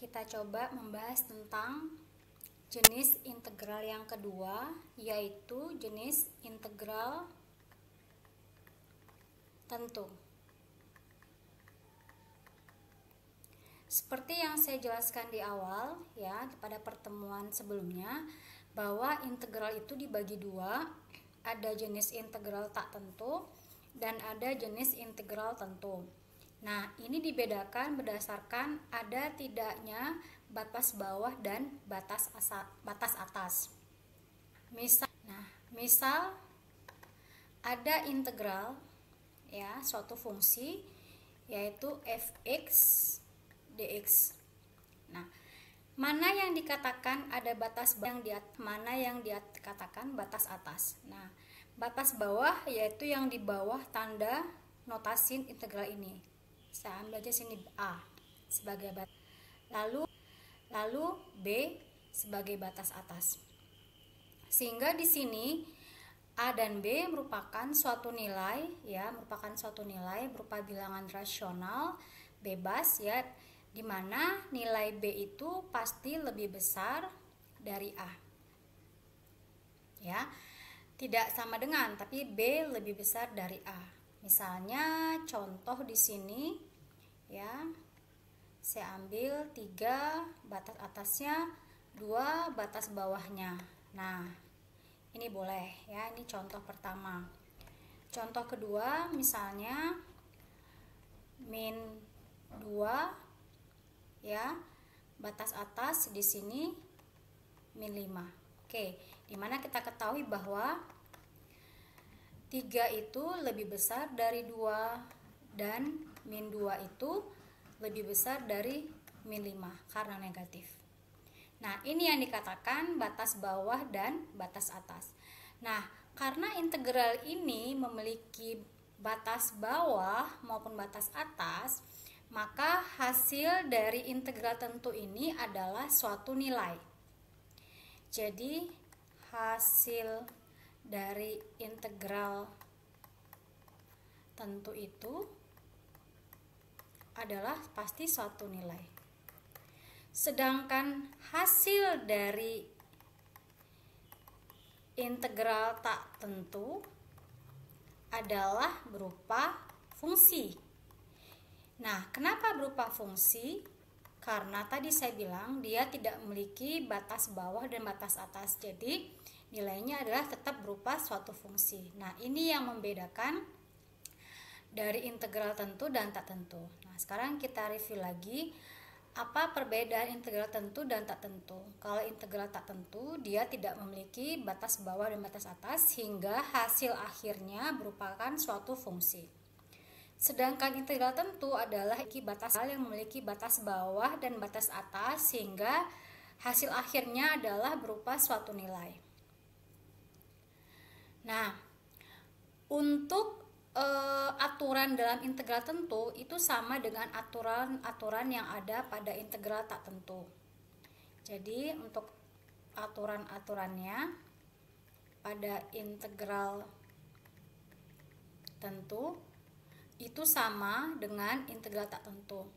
kita coba membahas tentang jenis integral yang kedua, yaitu jenis integral tentu. Seperti yang saya jelaskan di awal ya, pada pertemuan sebelumnya, bahwa integral itu dibagi dua, ada jenis integral tak tentu dan ada jenis integral tentu. Nah, ini dibedakan berdasarkan ada tidaknya batas bawah dan batas atas. Misal ada integral ya, suatu fungsi yaitu fx dx. Nah, mana yang dikatakan ada batas bawah, mana yang dikatakan batas atas. Nah, batas bawah yaitu yang di bawah tanda notasi integral ini. Saya ambil aja sini A sebagai batas, lalu B sebagai batas atas. Sehingga di sini A dan B merupakan suatu nilai ya, berupa bilangan rasional bebas ya, di mana nilai B itu pasti lebih besar dari A. Ya. Tidak sama dengan, tapi B lebih besar dari A. Misalnya contoh di sini ya, saya ambil 3 batas atasnya, 2 batas bawahnya. Nah, ini boleh ya, ini contoh pertama. Contoh kedua misalnya min 2 ya, batas atas di sini min 5. Oke, dimana kita ketahui bahwa 3 itu lebih besar dari 2 dan min 2 itu lebih besar dari min 5 karena negatif. Nah, ini yang dikatakan batas bawah dan batas atas. Nah, karena integral ini memiliki batas bawah maupun batas atas, maka hasil dari integral tentu ini adalah suatu nilai. Jadi, hasil dari integral tentu itu adalah pasti suatu nilai. Sedangkan hasil dari integral tak tentu adalah berupa fungsi. Nah, kenapa berupa fungsi? Karena tadi saya bilang dia tidak memiliki batas bawah dan batas atas. Jadi nilainya adalah tetap berupa suatu fungsi. Nah, ini yang membedakan dari integral tentu dan tak tentu. Nah, sekarang kita review lagi apa perbedaan integral tentu dan tak tentu. Kalau integral tak tentu, dia tidak memiliki batas bawah dan batas atas sehingga hasil akhirnya merupakan suatu fungsi. Sedangkan integral tentu adalah batas yang memiliki batas bawah dan batas atas sehingga hasil akhirnya adalah berupa suatu nilai. Nah, untuk aturan dalam integral tentu itu sama dengan aturan yang ada pada integral tak tentu. Jadi untuk aturan-aturannya pada integral tentu itu sama dengan integral tak tentu.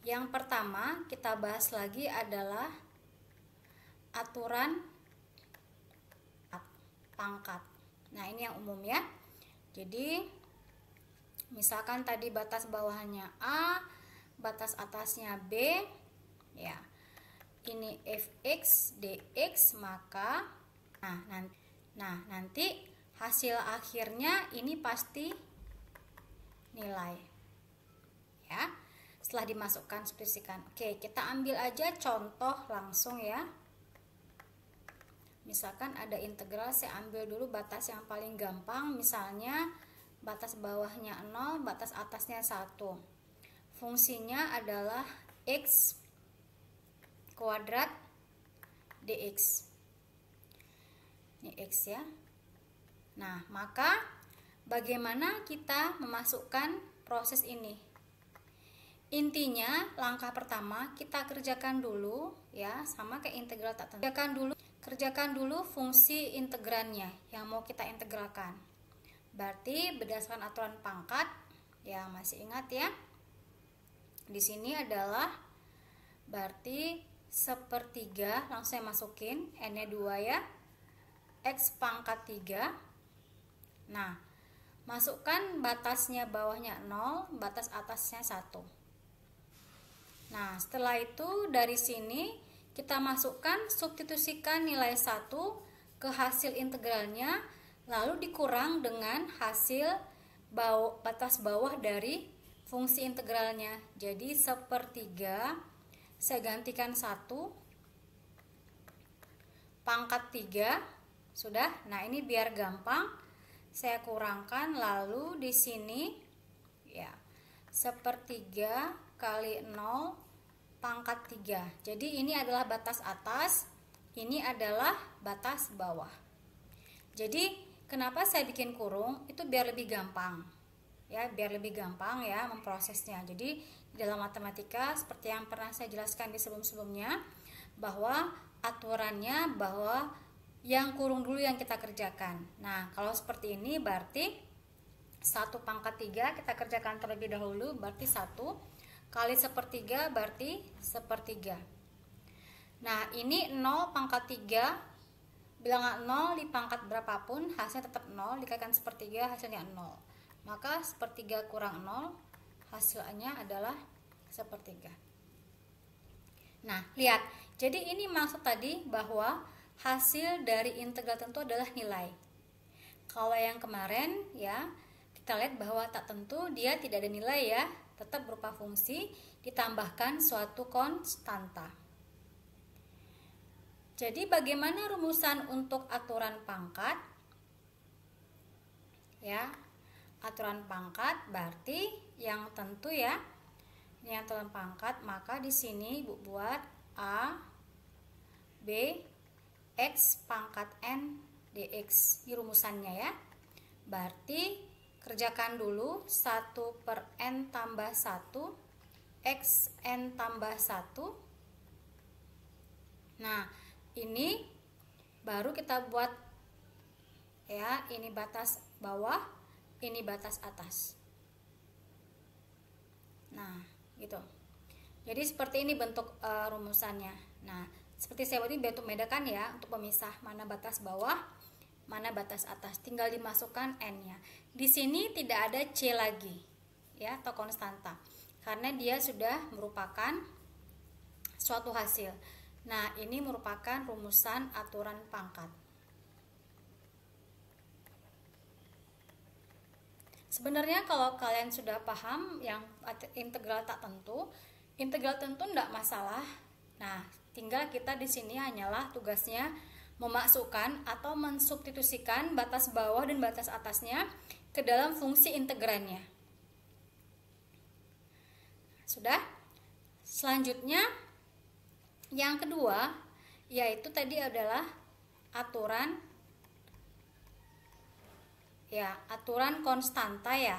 Yang pertama kita bahas lagi adalah aturan pangkat. Nah, ini yang umum ya. Jadi misalkan tadi batas bawahnya A, batas atasnya B, ya. Ini fx dx, maka nanti hasil akhirnya ini pasti nilai. Ya. Setelah dimasukkan spesifikan. Oke, kita ambil aja contoh langsung ya. Misalkan ada integral, saya ambil dulu batas yang paling gampang, misalnya batas bawahnya 0, batas atasnya 1. Fungsinya adalah x kuadrat dx. Ini x ya. Nah, maka bagaimana kita memasukkan proses ini? Intinya, langkah pertama kita kerjakan dulu ya, sama kayak integral tak tentu. Kerjakan dulu fungsi integrannya yang mau kita integralkan. Berarti berdasarkan aturan pangkat, ya masih ingat ya. Di sini adalah berarti 1/3, langsung saya masukin N-nya 2 ya, X pangkat 3. Nah, masukkan batasnya bawahnya 0, batas atasnya 1. Nah, setelah itu dari sini kita masukkan, substitusikan nilai 1 ke hasil integralnya, lalu dikurang dengan hasil batas bawah dari fungsi integralnya. Jadi 1/3 saya gantikan 1 pangkat 3. Sudah. Nah, ini biar gampang saya kurangkan, lalu di sini ya 1/3 kali 0 pangkat 3. Jadi ini adalah batas atas, ini adalah batas bawah. Jadi kenapa saya bikin kurung? Itu biar lebih gampang. Ya, biar lebih gampang ya memprosesnya. Jadi dalam matematika seperti yang pernah saya jelaskan di sebelum-sebelumnya, bahwa aturannya bahwa yang kurung dulu yang kita kerjakan. Nah, kalau seperti ini berarti 1 pangkat 3 kita kerjakan terlebih dahulu, berarti 1 kali 1/3 berarti 1/3. Nah, ini 0 pangkat 3, bilangan 0 di pangkat berapapun hasilnya tetap 0, dikalikan 1/3 hasilnya 0. Maka 1/3 kurang 0 hasilnya adalah 1/3. Nah, lihat. Jadi ini maksud tadi bahwa hasil dari integral tentu adalah nilai. Kalau yang kemarin ya, kita lihat bahwa tak tentu dia tidak ada nilai ya, tetap berupa fungsi ditambahkan suatu konstanta. Jadi bagaimana rumusan untuk aturan pangkat? Ya, aturan pangkat berarti yang tentu ya. Ini aturan pangkat, maka di sini Ibu buat A B X pangkat N dx. Ini rumusannya ya. Berarti kerjakan dulu 1/n tambah 1 X N tambah 1. Nah, ini baru kita buat ya, ini batas bawah, ini batas atas. Nah, gitu. Jadi seperti ini bentuk rumusannya. Nah, seperti saya buat ini bentuk membedakan ya, untuk pemisah mana batas bawah, mana batas atas. Tinggal dimasukkan N-nya. Di sini tidak ada C lagi ya, atau konstanta, karena dia sudah merupakan suatu hasil. Nah, ini merupakan rumusan aturan pangkat. Sebenarnya kalau kalian sudah paham yang integral tak tentu, integral tentu tidak masalah. Nah, tinggal kita di sini hanyalah tugasnya memasukkan atau mensubstitusikan batas bawah dan batas atasnya ke dalam fungsi integrannya. Sudah? Selanjutnya yang kedua yaitu tadi adalah aturan ya, aturan konstanta ya.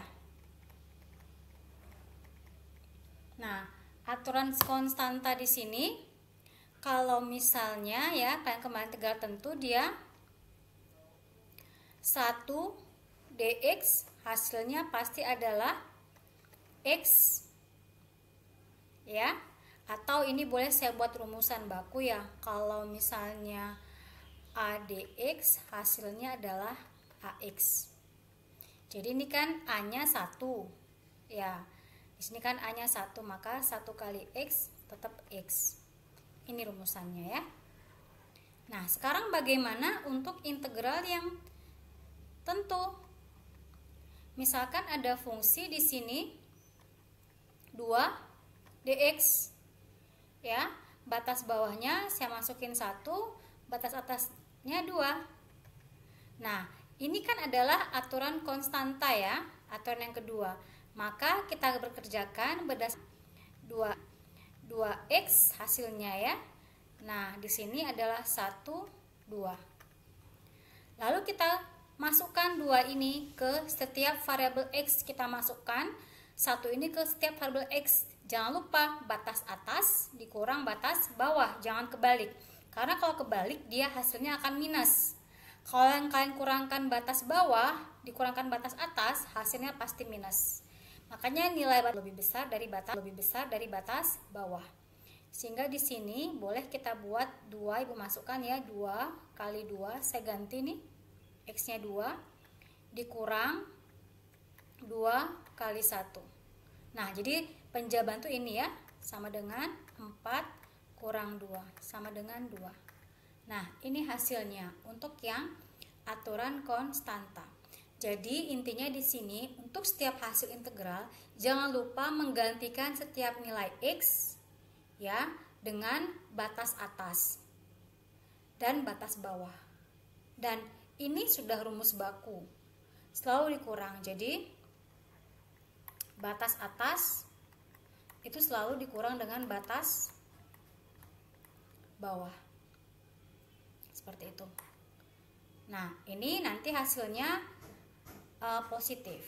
Nah, aturan konstanta di sini kalau misalnya ya kalian kemarin integral tentu dia 1 dx hasilnya pasti adalah x ya, atau ini boleh saya buat rumusan baku ya, kalau misalnya a dx hasilnya adalah ax. Jadi ini kan a-nya 1 ya, di sini kan a-nya 1, maka 1 kali x tetap x. Ini rumusannya ya. Nah, sekarang bagaimana untuk integral yang tentu? Misalkan ada fungsi di sini 2 dx ya, batas bawahnya saya masukin 1, batas atasnya 2. Nah, ini kan adalah aturan konstanta ya, aturan yang kedua. Maka kita bekerjakan berdasarkan 2x hasilnya ya. Nah, di sini adalah 1, 2. Lalu kita masukkan 2 ini ke setiap variabel x, kita masukkan 1 ini ke setiap variabel x. Jangan lupa batas atas dikurang batas bawah, jangan kebalik. Karena kalau kebalik dia hasilnya akan minus. Kalau yang kalian kurangkan batas bawah dikurangkan batas atas, hasilnya pasti minus. Makanya nilai lebih besar dari batas bawah. Sehingga di sini boleh kita buat 2, Ibu masukkan ya, 2 kali 2, saya ganti nih, X-nya 2, dikurang 2 kali 1. Nah, jadi penjabaran tuh ini ya, sama dengan 4 kurang 2, sama dengan 2. Nah, ini hasilnya untuk yang aturan konstanta. Jadi intinya di sini untuk setiap hasil integral jangan lupa menggantikan setiap nilai X ya dengan batas atas dan batas bawah. Dan ini sudah rumus baku. Selalu dikurang. Jadi batas atas itu selalu dikurang dengan batas bawah. Seperti itu. Nah, ini nanti hasilnya positif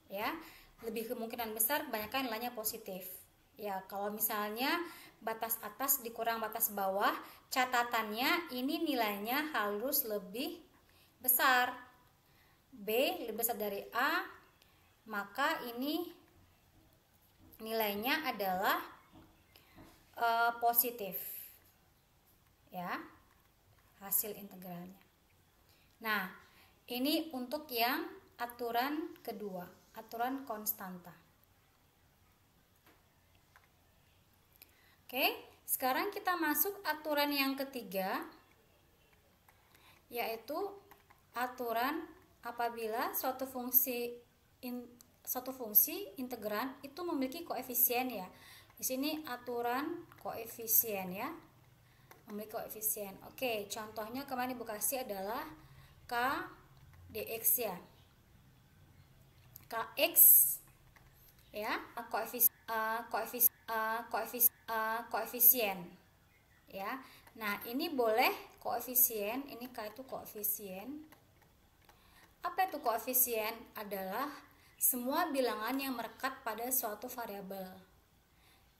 ya, lebih kemungkinan besar kebanyakan nilainya positif ya. Kalau misalnya batas atas dikurang batas bawah, catatannya ini nilainya harus lebih besar, B lebih besar dari A, maka ini nilainya adalah positif ya, hasil integralnya. Nah, ini untuk yang aturan kedua, aturan konstanta. Oke, sekarang kita masuk aturan yang ketiga, yaitu aturan apabila suatu fungsi integran itu memiliki koefisien ya. Di sini aturan koefisien ya, memiliki koefisien. Oke, contohnya kemarin Ibu kasih adalah K dx ya, kx ya, koefisien ya. Nah, ini boleh koefisien, ini K itu koefisien. Apa itu koefisien? Adalah semua bilangan yang merekat pada suatu variabel.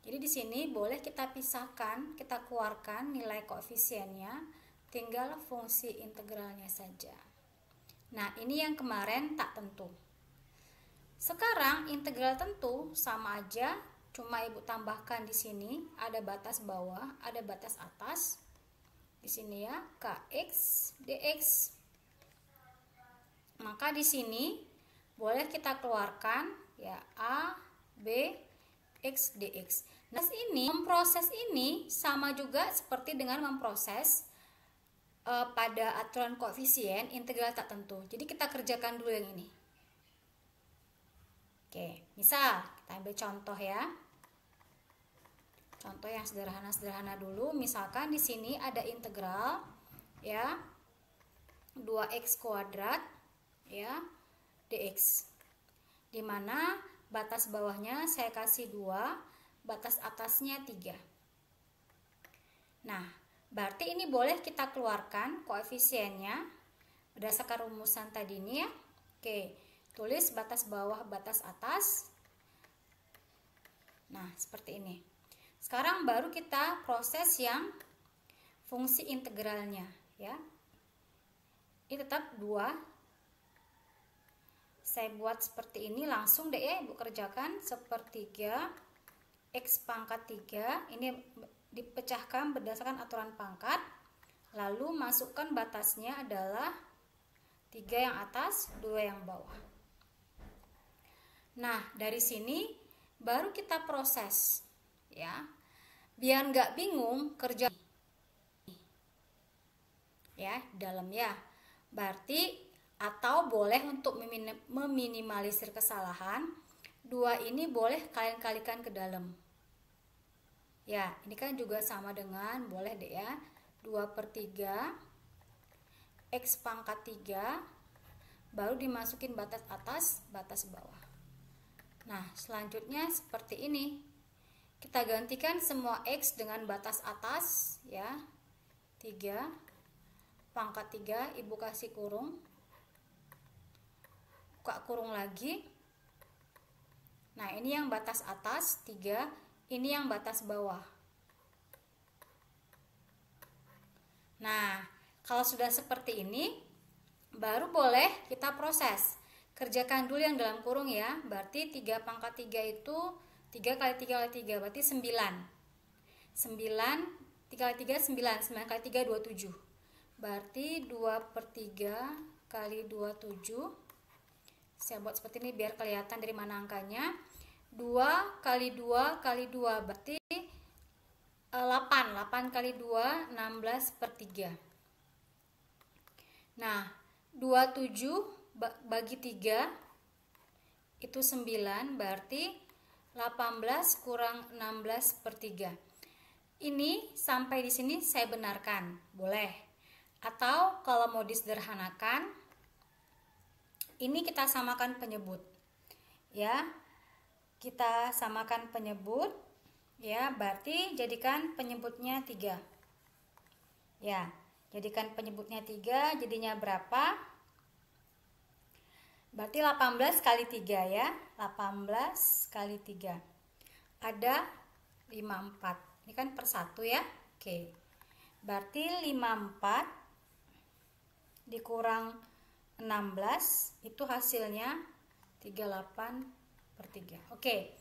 Jadi di sini boleh kita pisahkan, kita keluarkan nilai koefisiennya, tinggal fungsi integralnya saja. Nah, ini yang kemarin tak tentu. Sekarang integral tentu sama aja, cuma Ibu tambahkan di sini ada batas bawah, ada batas atas. Di sini ya, Kx dx. Maka di sini boleh kita keluarkan ya A, B, X dx. Nah, memproses ini sama juga seperti dengan memproses pada aturan koefisien integral tak tentu. Jadi kita kerjakan dulu yang ini. Oke, misal kita ambil contoh ya. Contoh yang sederhana-sederhana dulu. Misalkan di sini ada integral ya 2x kuadrat ya dx. Dimana batas bawahnya saya kasih 2, batas atasnya 3. Nah, berarti ini boleh kita keluarkan koefisiennya berdasarkan rumusan tadi ini ya. Oke, tulis batas bawah, batas atas. Nah, seperti ini. Sekarang baru kita proses yang fungsi integralnya ya. Ini tetap 2. Saya buat seperti ini langsung deh ya, Ibu kerjakan. sepertiga X pangkat 3. Ini dipecahkan berdasarkan aturan pangkat, lalu masukkan batasnya adalah 3 yang atas, 2 yang bawah. Nah, dari sini baru kita proses ya, biar nggak bingung kerja ya dalam ya. Berarti atau boleh untuk meminimalisir kesalahan, 2 ini boleh kalian kalikan ke dalam. Ya, ini kan juga sama dengan, boleh deh ya, 2/3 X pangkat 3, baru dimasukin batas atas, batas bawah. Nah, selanjutnya seperti ini. Kita gantikan semua X dengan batas atas ya. 3 pangkat 3, Ibu kasih kurung. Buka kurung lagi. Nah, ini yang batas atas 3, ini yang batas bawah. Nah, kalau sudah seperti ini, baru boleh kita proses. Kerjakan dulu yang dalam kurung ya. Berarti 3 pangkat 3 itu 3 kali 3 kali 3, berarti 9. 9, 3 kali 3 9, 9 kali 3 27. Berarti 2/3 kali 27. Saya buat seperti ini biar kelihatan dari mana angkanya. 2 kali 2 kali 2 berarti 8. 8 kali 2 16/3. Nah, 27 bagi 3 itu 9, berarti 18 kurang 16/3. Ini sampai di sini saya benarkan, boleh. Atau kalau mau disederhanakan, ini kita samakan penyebut. Ya. Kita samakan penyebut, ya, berarti jadikan penyebutnya 3. Ya, jadikan penyebutnya 3, jadinya berapa? Berarti 18 kali 3 ya. 18 kali 3. Ada 54. Ini kan per 1 ya. Oke. Berarti 54 dikurang 16 itu hasilnya 38/3. Oke.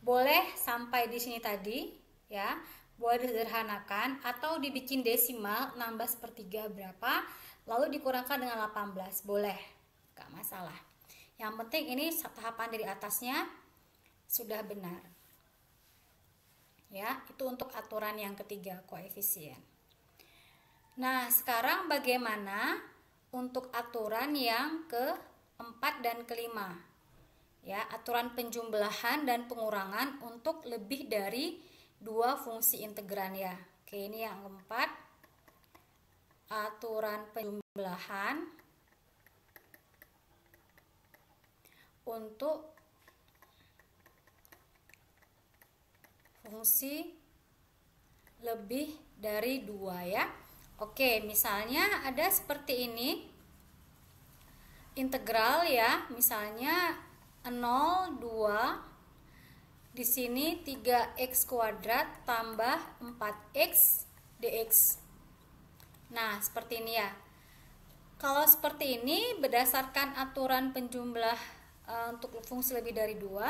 Boleh sampai di sini tadi ya. Boleh disederhanakan atau dibikin desimal 16/3 berapa, lalu dikurangkan dengan 18. Boleh. Gak masalah. Yang penting ini tahapan dari atasnya sudah benar. Ya, itu untuk aturan yang ketiga, koefisien. Nah, sekarang bagaimana untuk aturan yang keempat dan kelima? Ya, aturan penjumlahan dan pengurangan untuk lebih dari 2 fungsi integran ya. Oke, ini yang keempat. Aturan penjumlahan untuk fungsi lebih dari 2 ya. Oke, misalnya ada seperti ini. Integral ya, misalnya 0, 2. Di sini 3x kuadrat tambah 4x dx. Nah, seperti ini ya. Kalau seperti ini berdasarkan aturan penjumlah untuk fungsi lebih dari 2,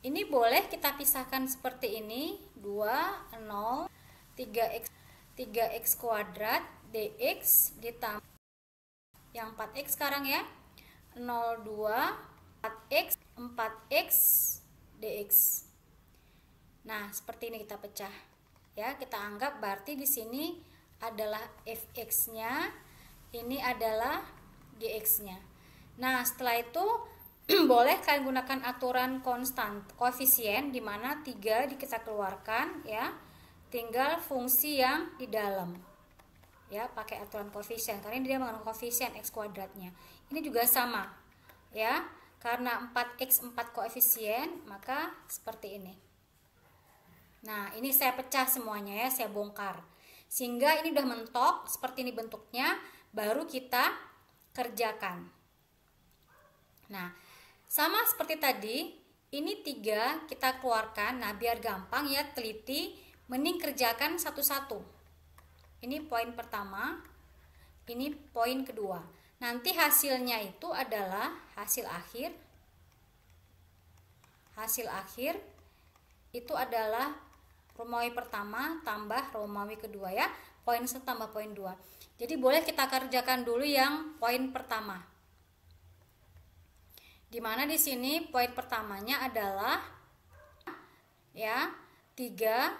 ini boleh kita pisahkan seperti ini. 2, 0, 3x kuadrat dx ditambah yang 4x sekarang ya. 0, 2, 4x dx. Nah, seperti ini kita pecah. Ya, kita anggap berarti di sini adalah fx-nya, ini adalah gx-nya. Nah, setelah itu boleh kalian gunakan aturan konstan koefisien di mana 3 kita keluarkan ya. Tinggal fungsi yang di dalam. Ya, pakai aturan koefisien karena dia menggunakan koefisien x kuadratnya. Ini juga sama. Ya, karena 4x 4 koefisien, maka seperti ini. Nah, ini saya pecah semuanya ya, saya bongkar. Sehingga ini udah mentok, seperti ini bentuknya, baru kita kerjakan. Nah, sama seperti tadi, ini 3 kita keluarkan. Nah, biar gampang ya, teliti, mending kerjakan satu-satu. Ini poin pertama, ini poin kedua. Nanti hasilnya itu adalah hasil akhir. Hasil akhir itu adalah Romawi pertama tambah Romawi kedua ya. Poin 1 tambah poin 2. Jadi boleh kita kerjakan dulu yang poin pertama. Dimana di sini poin pertamanya adalah ya 3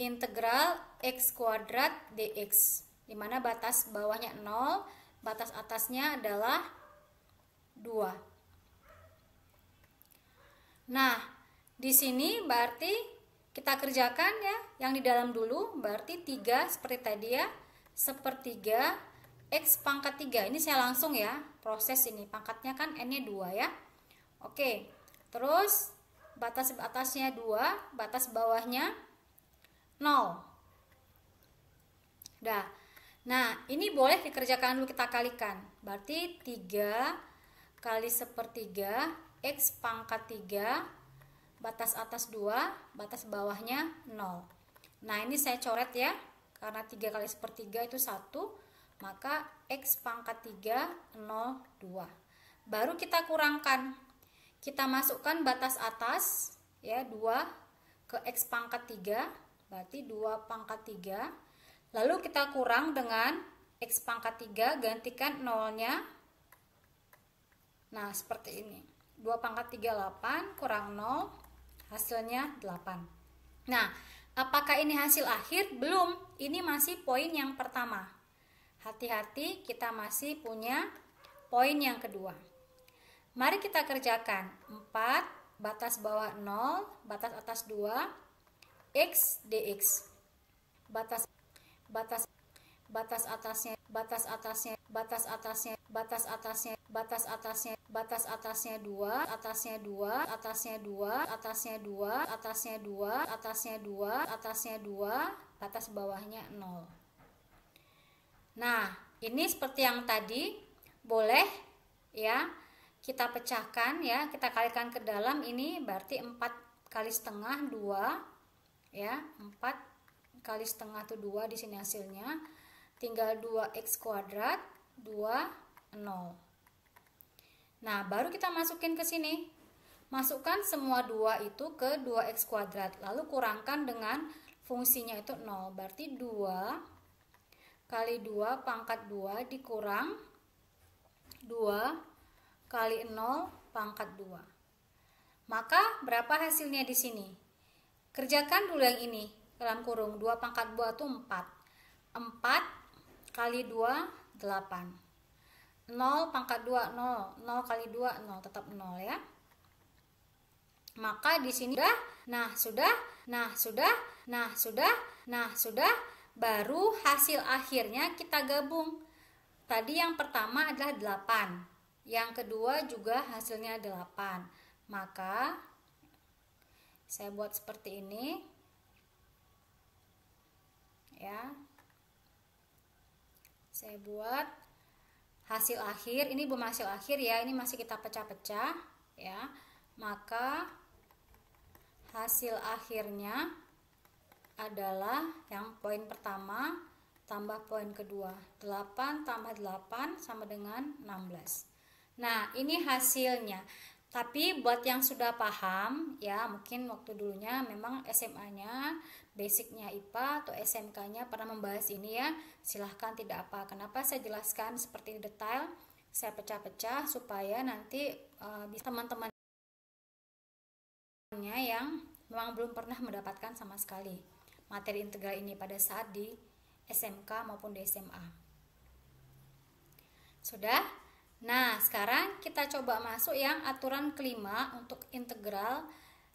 integral x kuadrat dx, dimana batas bawahnya 0, batas atasnya adalah 2. Nah, di sini berarti kita kerjakan ya yang di dalam dulu, berarti 3 seperti tadi ya, 1/3 x pangkat 3. Ini saya langsung ya proses ini, pangkatnya kan n-nya 2 ya. Oke, terus batas atasnya 2, batas bawahnya 0. Dah. Nah, ini boleh dikerjakan dulu, kita kalikan. Berarti 3 kali 1/3 x pangkat 3, batas atas 2, batas bawahnya 0. Nah, ini saya coret ya, karena 3 kali 1/3 itu 1, maka x pangkat 3 0, 2. Baru kita kurangkan. Kita masukkan batas atas ya 2 ke x pangkat 3, berarti 2 pangkat 3. Lalu kita kurang dengan X pangkat 3, gantikan nolnya. Nah, seperti ini. 2 pangkat 3, 8, kurang 0, hasilnya 8. Nah, apakah ini hasil akhir? Belum, ini masih poin yang pertama. Hati-hati, kita masih punya poin yang kedua. Mari kita kerjakan. 4, batas bawah 0, batas atas 2, X dx. Batas atasnya 2, atasnya 2, batas bawahnya 0. Nah, ini seperti yang tadi, boleh ya kita pecahkan ya, kita kalikan ke dalam. Ini berarti 4 kali setengah 2 ya, 4 kali setengah itu 2 di sini hasilnya. Tinggal 2x kuadrat 2, 0. Nah, baru kita masukin ke sini. Masukkan semua 2 itu ke 2x kuadrat, lalu kurangkan dengan fungsinya itu 0. Berarti 2 kali 2 pangkat 2 dikurang 2 kali 0 pangkat 2. Maka berapa hasilnya di sini? Kerjakan dulu yang ini. Dalam kurung 2 pangkat 2 itu 4. 4 kali 2 8. 0 pangkat 2 0. 0 kali 2 0, tetap 0 ya. Maka di sini sudah, baru hasil akhirnya kita gabung. Tadi yang pertama adalah 8, yang kedua juga hasilnya 8. Maka saya buat seperti ini ya. Saya buat hasil akhir. Ini belum hasil akhir ya, ini masih kita pecah-pecah ya. Maka hasil akhirnya adalah yang poin pertama tambah poin kedua, 8 tambah 8 sama dengan 16. Nah, ini hasilnya. Tapi buat yang sudah paham ya, mungkin waktu dulunya memang SMA-nya, basicnya IPA atau SMK-nya pernah membahas ini ya, silahkan, tidak apa. Kenapa saya jelaskan seperti detail, saya pecah-pecah supaya nanti bisa teman-temannya yang memang belum pernah mendapatkan sama sekali materi integral ini pada saat di SMK maupun di SMA. Sudah? Nah, sekarang kita coba masuk yang aturan kelima untuk integral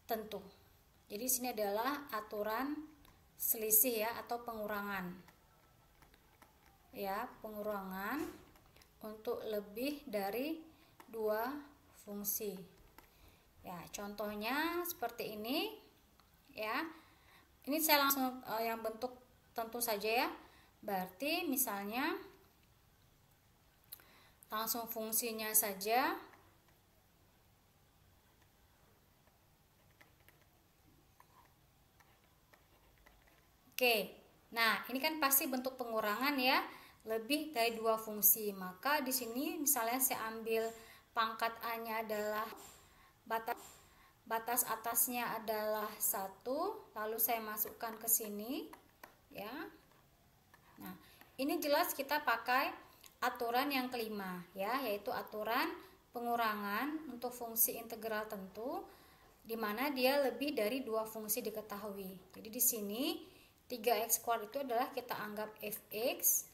tentu. Jadi sini adalah aturan selisih ya, atau pengurangan. Ya, pengurangan untuk lebih dari 2 fungsi. Ya, contohnya seperti ini ya. Ini saya langsung yang bentuk tentu saja ya. Berarti misalnya langsung fungsinya saja. Oke. Nah, ini kan pasti bentuk pengurangan ya, lebih dari 2 fungsi. Maka di sini misalnya saya ambil pangkat A-nya adalah batas atasnya adalah 1, lalu saya masukkan ke sini ya. Nah, ini jelas kita pakai aturan yang kelima ya, yaitu aturan pengurangan untuk fungsi integral tentu, di mana dia lebih dari 2 fungsi diketahui. Jadi di sini 3x kuadrat itu adalah kita anggap fx,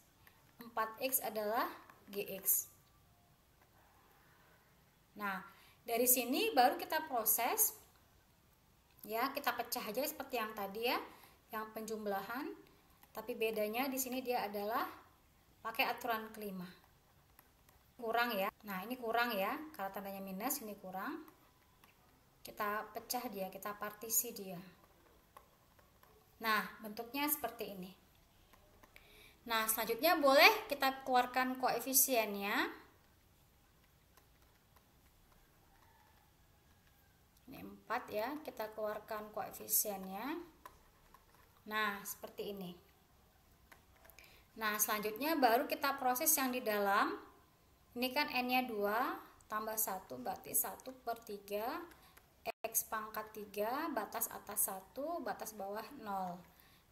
4x adalah gx. Nah, dari sini baru kita proses ya, kita pecah aja seperti yang tadi ya, yang penjumlahan. Tapi bedanya di sini dia adalah pakai aturan kelima. Kurang ya. Nah, ini kurang ya, kalau tandanya minus ini kurang. Kita pecah dia, kita partisi dia. Nah, bentuknya seperti ini. Nah, selanjutnya boleh kita keluarkan koefisiennya. Ini 4 ya, kita keluarkan koefisiennya. Nah, seperti ini. Nah, selanjutnya baru kita proses yang di dalam. Ini kan n-nya 2 tambah 1 berarti 1/3 x pangkat 3, batas atas 1, batas bawah 0.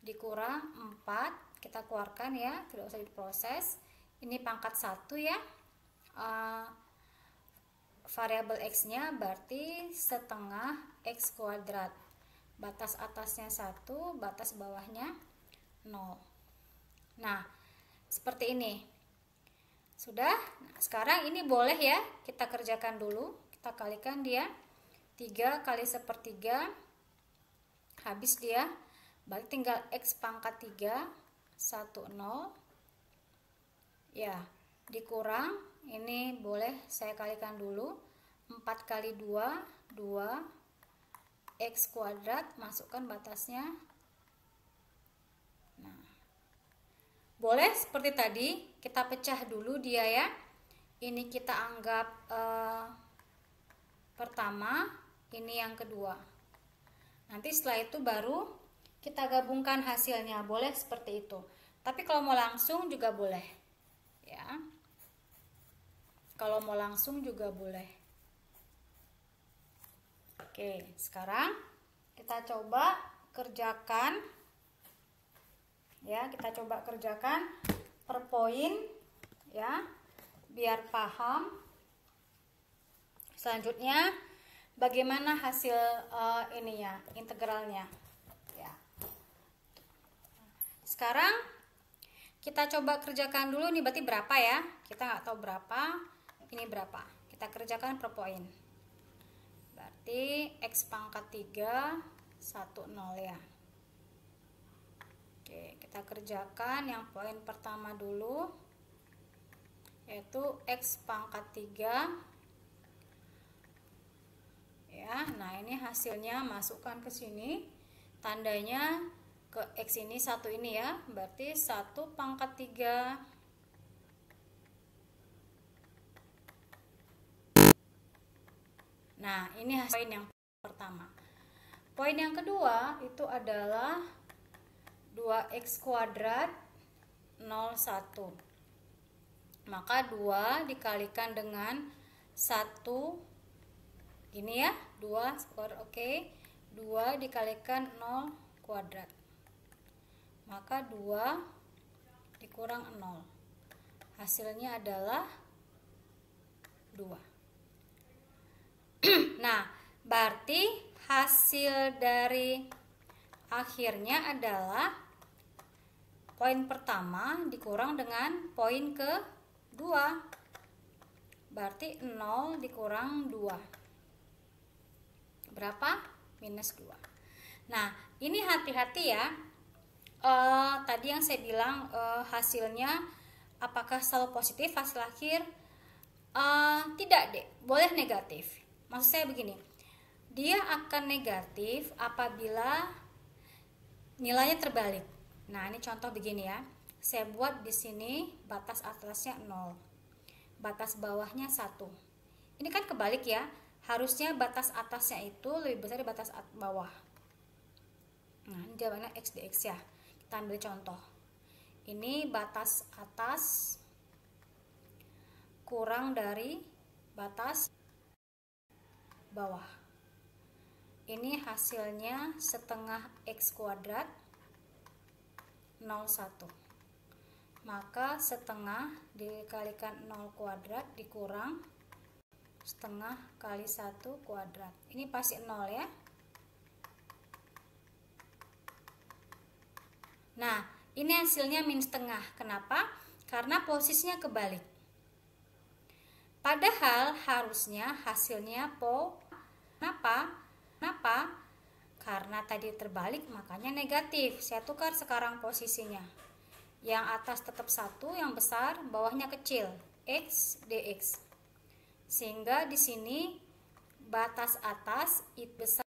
dikurang 4, kita keluarkan ya, tidak usah diproses. Ini pangkat 1 ya, variabel x nya berarti setengah x kuadrat, batas atasnya 1, batas bawahnya 0. Nah seperti ini sudah. Nah, sekarang ini boleh ya kita kerjakan dulu, kita kalikan dia 3 kali 1/3, habis dia balik tinggal x pangkat 3 1 0 ya, dikurang ini boleh saya kalikan dulu 4 kali 2 2 x kuadrat, masukkan batasnya. Nah boleh seperti tadi, kita pecah dulu dia ya, ini kita anggap pertama, ini yang kedua. Nanti setelah itu baru kita gabungkan hasilnya, boleh seperti itu. Tapi kalau mau langsung juga boleh ya, kalau mau langsung juga boleh. Oke, sekarang kita coba kerjakan ya, kita coba kerjakan per poin ya, biar paham. Selanjutnya bagaimana hasil ininya, integralnya ya. Sekarang kita coba kerjakan dulu, nih berarti berapa ya, kita nggak tahu berapa, ini berapa, kita kerjakan per poin. Berarti x pangkat 3 1 0 ya. Oke, kita kerjakan yang poin pertama dulu, yaitu x pangkat 3 ya. Nah ini hasilnya masukkan ke sini, tandanya ke x ini 1 ini ya, berarti 1 pangkat 3 nah ini hasil poin yang pertama. Poin yang kedua itu adalah 2x kuadrat 01, maka 2 dikalikan dengan 1 ini ya, 2 kuadrat. Oke, 2 dikalikan 0 kuadrat, maka 2 dikurang 0, hasilnya adalah 2. Nah berarti hasil dari akhirnya adalah poin pertama dikurang dengan poin kedua, berarti 0 dikurang 2 berapa? Minus 2. Nah ini hati-hati ya, tadi yang saya bilang hasilnya apakah selalu positif hasil akhir? Tidak deh, boleh negatif. Maksud saya begini, dia akan negatif apabila nilainya terbalik. Nah ini contoh begini ya, saya buat di sini batas atasnya 0, batas bawahnya 1. Ini kan kebalik ya, harusnya batas atasnya itu lebih besar dari batas bawah. Nah ini jawabannya x dx ya. Kita ambil contoh, ini batas atas kurang dari batas bawah, ini hasilnya setengah x kuadrat 01, maka setengah dikalikan 0 kuadrat dikurang setengah kali 1 kuadrat, ini pasti 0 ya. Nah ini hasilnya min setengah. Kenapa? Karena posisinya kebalik, padahal harusnya hasilnya Kenapa? Karena tadi terbalik, makanya negatif. Saya tukar sekarang posisinya, yang atas tetap 1, yang besar, bawahnya kecil, x dx, sehingga di sini batas atas itu besar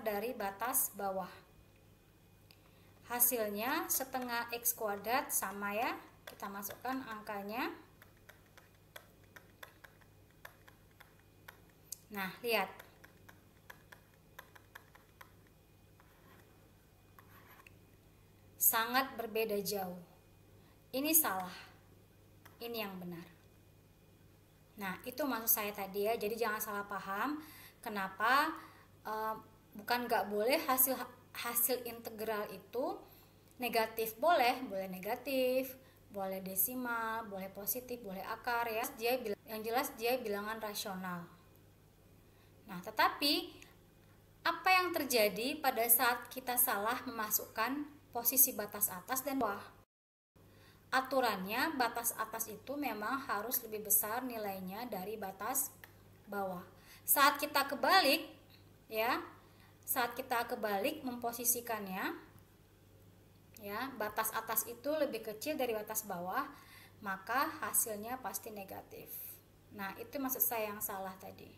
dari batas bawah. Hasilnya setengah x kuadrat, sama ya, kita masukkan angkanya. Nah lihat, sangat berbeda jauh. Ini salah, ini yang benar. Nah itu maksud saya tadi ya, jadi jangan salah paham. Kenapa bukan nggak boleh hasil integral itu Negatif boleh negatif, boleh desimal, boleh positif, boleh akar ya. Yang jelas dia bilangan rasional. Nah, tetapi apa yang terjadi pada saat kita salah memasukkan posisi batas atas dan bawah? Aturannya batas atas itu memang harus lebih besar nilainya dari batas bawah. Saat kita kebalik ya, saat kita kebalik memposisikannya ya, batas atas itu lebih kecil dari batas bawah, maka hasilnya pasti negatif. Nah, itu maksud saya yang salah tadi,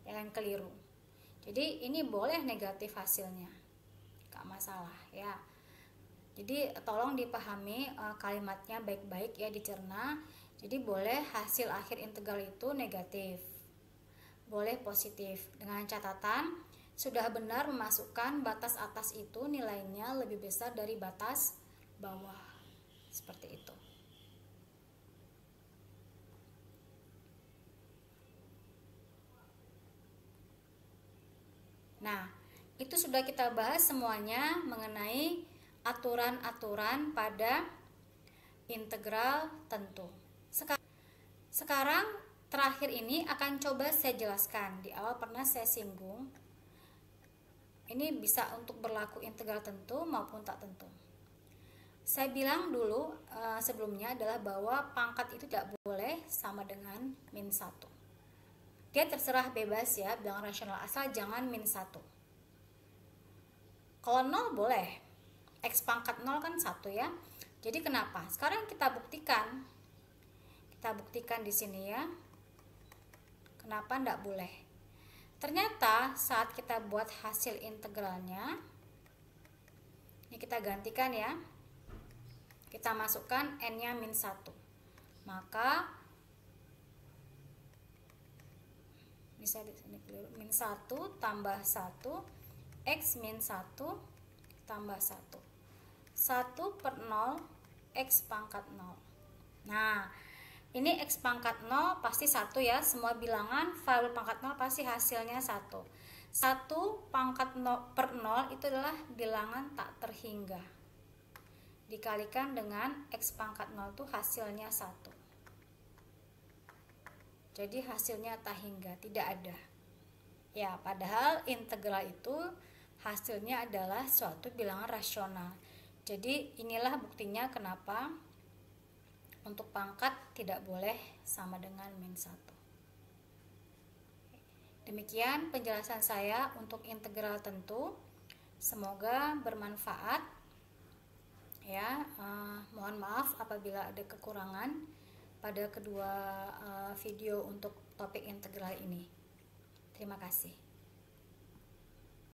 yang keliru. Jadi ini boleh negatif hasilnya, gak masalah ya. Jadi tolong dipahami kalimatnya baik-baik ya, dicerna. Jadi boleh hasil akhir integral itu negatif, boleh positif, dengan catatan sudah benar memasukkan batas atas itu nilainya lebih besar dari batas bawah. Seperti itu. Nah, itu sudah kita bahas semuanya mengenai aturan-aturan pada integral tentu. Sekarang terakhir ini akan coba saya jelaskan. Di awal pernah saya singgung, ini bisa untuk berlaku integral tentu maupun tak tentu. Saya bilang dulu sebelumnya adalah bahwa pangkat itu tidak boleh sama dengan min 1. Dia terserah bebas ya, bilangan rasional, asal jangan min 1. Kalau 0 boleh, X pangkat 0 kan 1 ya. Jadi kenapa? Sekarang kita buktikan. Kita buktikan di sini ya. Kenapa enggak boleh? Ternyata saat kita buat hasil integralnya, ini kita gantikan ya. Kita masukkan n-nya min 1. Maka bisa di sini min 1 tambah 1 X min 1 tambah 1. 1/0 X pangkat 0. Nah, ini X pangkat 0 pasti 1 ya. Semua bilangan variabel pangkat 0 pasti hasilnya 1. 1 pangkat 0/0 itu adalah bilangan tak terhingga. Dikalikan dengan X pangkat 0 itu hasilnya 1. Jadi hasilnya tak hingga, tidak ada. Ya, padahal integral itu hasilnya adalah suatu bilangan rasional. Jadi inilah buktinya kenapa untuk pangkat tidak boleh sama dengan min 1. Demikian penjelasan saya untuk integral tentu. Semoga bermanfaat ya. Mohon maaf apabila ada kekurangan pada kedua video untuk topik integral ini. Terima kasih.